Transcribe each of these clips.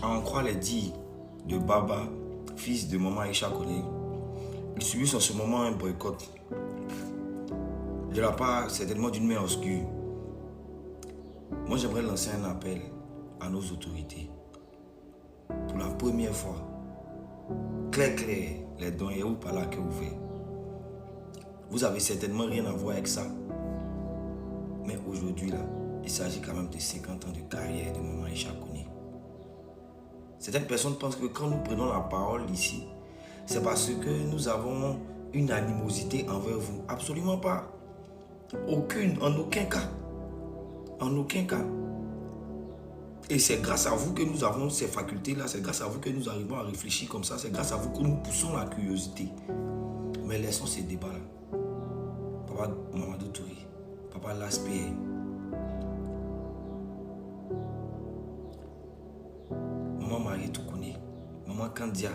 À en croire les dires de Baba, fils de maman Aïcha Koné, il subit en ce moment un boycott de la part certainement d'une main obscure. Moi, j'aimerais lancer un appel à nos autorités. Pour la première fois, clair, les dons et où par là que vous faites. Vous avez certainement rien à voir avec ça. Mais aujourd'hui, là, il s'agit quand même de 50 ans de carrière de maman Aïcha Koné. Certaines personnes pensent que quand nous prenons la parole ici, c'est parce que nous avons une animosité envers vous. Absolument pas. En aucun cas. En aucun cas. Et c'est grâce à vous que nous avons ces facultés-là, c'est grâce à vous que nous arrivons à réfléchir comme ça, c'est grâce à vous que nous poussons la curiosité. Mais laissons ces débats-là. Papa Mamadou Touré, Papa Laspierre, Maman Marie Toukouni, Maman Kandia,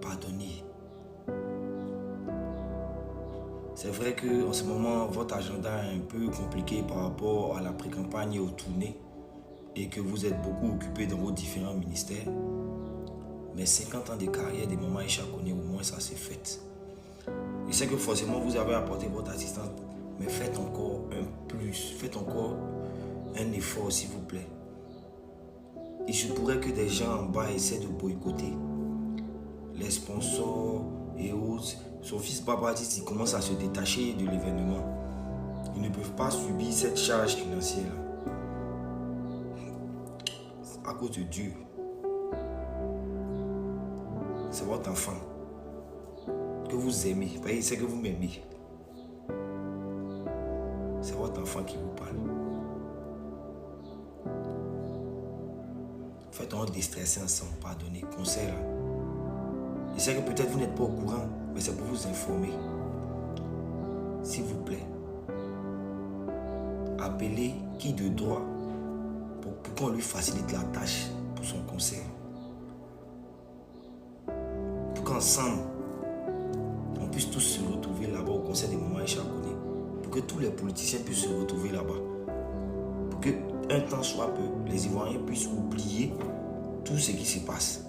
pardonnez. C'est vrai qu'en ce moment, votre agenda est un peu compliqué par rapport à la pré-campagne et aux tournées et que vous êtes beaucoup occupé dans vos différents ministères. Mais 50 ans de carrière de maman Aïcha Koné, au moins ça s'est fait. Je sais que forcément vous avez apporté votre assistance, mais faites encore un plus, faites encore un effort s'il vous plaît. Il se pourrait que des gens en bas essaient de boycotter. Les sponsors et autres. Son fils Baba dit qu'il commence à se détacher de l'événement. Ils ne peuvent pas subir cette charge financière à cause de Dieu. C'est votre enfant que vous aimez. C'est que vous m'aimez. C'est votre enfant qui vous parle. Faites-on déstresser ensemble, pardonnez, conseil là. Je sais que peut-être vous n'êtes pas au courant, mais c'est pour vous informer. S'il vous plaît, appelez qui de droit pour qu'on lui facilite la tâche pour son concert. Pour qu'ensemble, on puisse tous se retrouver là-bas au concert de maman Aïcha Koné. Pour que tous les politiciens puissent se retrouver là-bas. Pour qu'un temps soit peu, les Ivoiriens puissent oublier tout ce qui se passe.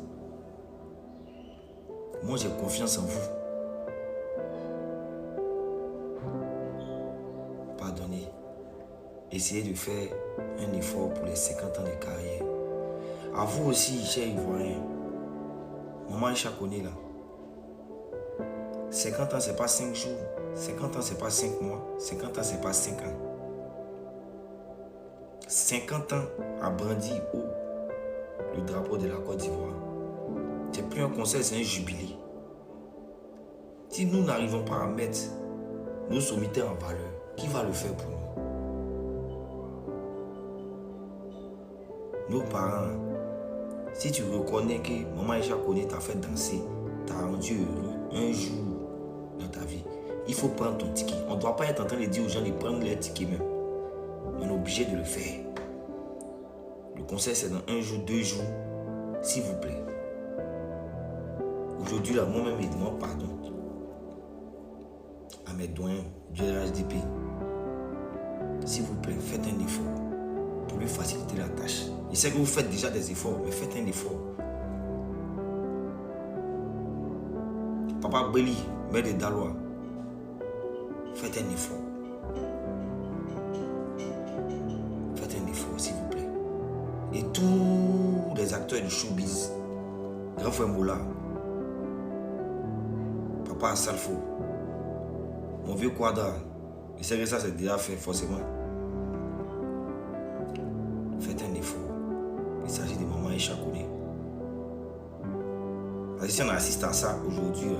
Moi, j'ai confiance en vous. Pardonnez. Essayez de faire un effort pour les 50 ans de carrière. À vous aussi, chers Ivoiriens. Maman Aïcha Koné là. 50 ans, c'est pas 5 jours. 50 ans, c'est pas 5 mois. 50 ans, c'est pas 5 ans. 50 ans a brandi haut le drapeau de la Côte d'Ivoire. C'est plus un concert, c'est un jubilé. Si nous n'arrivons pas à mettre nos sommités en valeur, qui va le faire pour nous? Nos parents, si tu reconnais que maman Aïcha Koné t'a fait danser, t'a rendu heureux un jour dans ta vie, il faut prendre ton ticket. On ne doit pas être en train de dire aux gens de prendre leur ticket même. On est obligé de le faire. Le concert c'est dans 1 jour, 2 jours, s'il vous plaît. Aujourd'hui, là, moi-même, je demande pardon à mes doyens du RHDP. S'il vous plaît, faites un effort pour lui faciliter la tâche. Je sais que vous faites déjà des efforts, mais faites un effort. Papa Beli, maire de Daloa, faites un effort. Faites un effort, s'il vous plaît. Et tous les acteurs du showbiz, Grand Frère Moula, Papa Salfo, mon vieux Quadra, je sais que ça c'est déjà fait forcément. Faites un effort. Il s'agit de maman Aïcha Koné. Si on assiste à ça aujourd'hui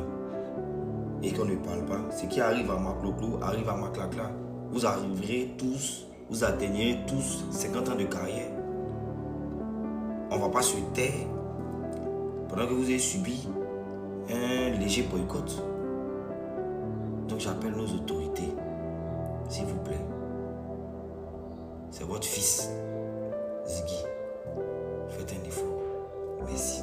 et qu'on ne parle pas, ce qui arrive à Makloklo arrive à Maklakla. Vous arriverez tous, vous atteignerez tous 50 ans de carrière. On ne va pas se taire pendant que vous avez subi un léger boycott. Donc j'appelle nos autorités, s'il vous plaît. C'est votre fils, Ziggy. Faites un effort. Merci.